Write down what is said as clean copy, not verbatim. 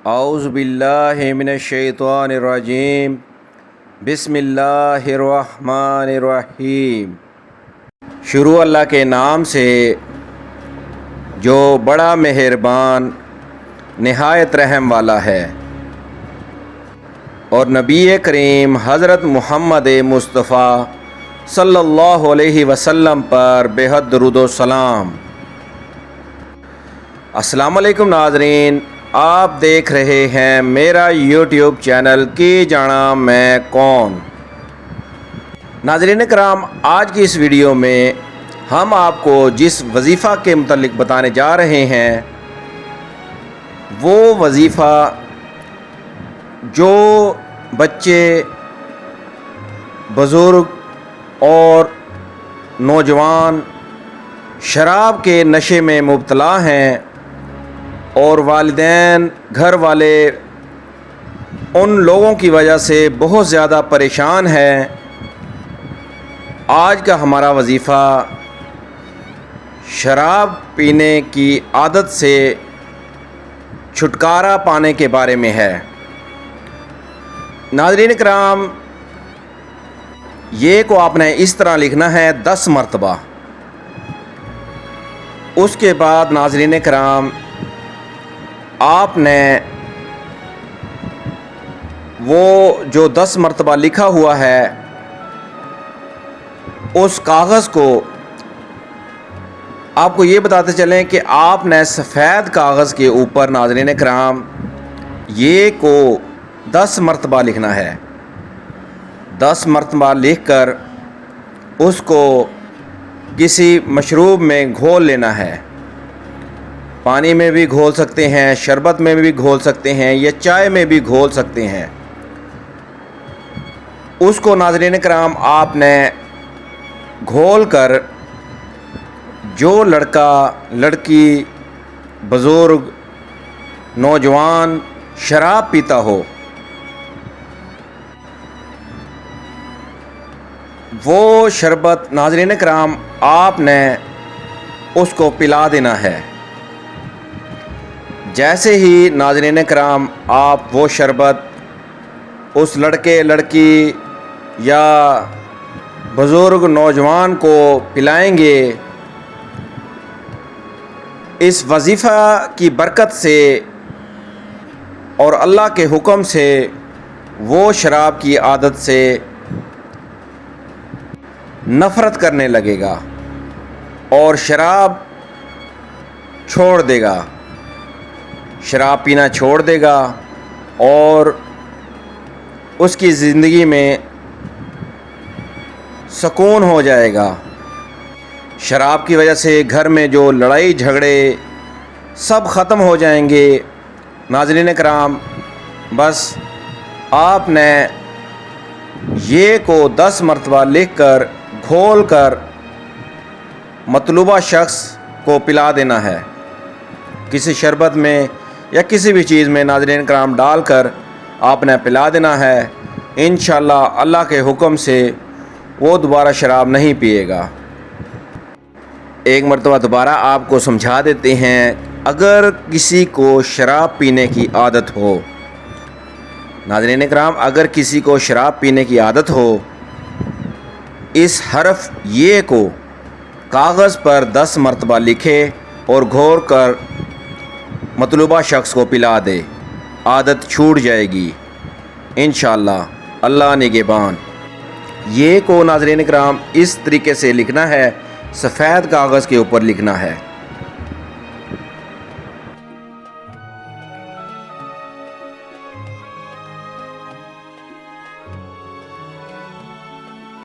اعوذ باللہ من الشیطان الرجیم بسم اللہ الرحمن الرحیم۔ شروع اللہ کے نام سے جو بڑا مہربان نہایت رحم والا ہے، اور نبی کریم حضرت محمد مصطفیٰ صلی اللہ علیہ وسلم پر بے حد درود و سلام۔ السلام علیکم ناظرین، آپ دیکھ رہے ہیں میرا یوٹیوب چینل کی جانا میں کون۔ ناظرین کرام، آج کی اس ویڈیو میں ہم آپ کو جس وظیفہ کے متعلق بتانے جا رہے ہیں وہ وظیفہ جو بچے، بزرگ اور نوجوان شراب کے نشے میں مبتلا ہیں اور والدین، گھر والے ان لوگوں کی وجہ سے بہت زیادہ پریشان ہیں، آج کا ہمارا وظیفہ شراب پینے کی عادت سے چھٹکارا پانے کے بارے میں ہے۔ ناظرین کرام، یہ کو آپ نے اس طرح لکھنا ہے 10 مرتبہ۔ اس کے بعد ناظرین کرام، آپ نے وہ جو 10 مرتبہ لکھا ہوا ہے اس کاغذ کو آپ کو یہ بتاتے چلیں کہ آپ نے سفید کاغذ کے اوپر ناظرین کرام یہ کو 10 مرتبہ لکھنا ہے۔ 10 مرتبہ لکھ کر اس کو کسی مشروب میں گھول لینا ہے۔ پانی میں بھی گھول سکتے ہیں، شربت میں بھی گھول سکتے ہیں، یا چائے میں بھی گھول سکتے ہیں۔ اس کو ناظرین کرام آپ نے گھول کر جو لڑکا، لڑکی، بزرگ، نوجوان شراب پیتا ہو وہ شربت ناظرین کرام آپ نے اس کو پلا دینا ہے۔ جیسے ہی ناظرین کرام آپ وہ شربت اس لڑکے، لڑکی یا بزرگ نوجوان کو پلائیں گے، اس وظیفہ کی برکت سے اور اللہ کے حکم سے وہ شراب کی عادت سے نفرت کرنے لگے گا اور شراب چھوڑ دے گا، شراب پینا چھوڑ دے گا، اور اس کی زندگی میں سکون ہو جائے گا۔ شراب کی وجہ سے گھر میں جو لڑائی جھگڑے سب ختم ہو جائیں گے۔ ناظرین کرام، بس آپ نے یہ کو 10 مرتبہ لکھ کر گھول کر مطلوبہ شخص کو پلا دینا ہے، کسی شربت میں یا کسی بھی چیز میں ناظرین کرام ڈال کر آپ نے پلا دینا ہے۔ انشاءاللہ اللہ کے حکم سے وہ دوبارہ شراب نہیں پیے گا۔ ایک مرتبہ دوبارہ آپ کو سمجھا دیتے ہیں، اگر کسی کو شراب پینے کی عادت ہو، ناظرین کرام اگر کسی کو شراب پینے کی عادت ہو، اس حرف یہ کو کاغذ پر 10 مرتبہ لکھے اور گھول کر مطلوبہ شخص کو پلا دے، عادت چھوٹ جائے گی انشاءاللہ، اللہ نگہبان۔ یہ کو ناظرین کرام اس طریقے سے لکھنا ہے، سفید کاغذ کے اوپر لکھنا ہے۔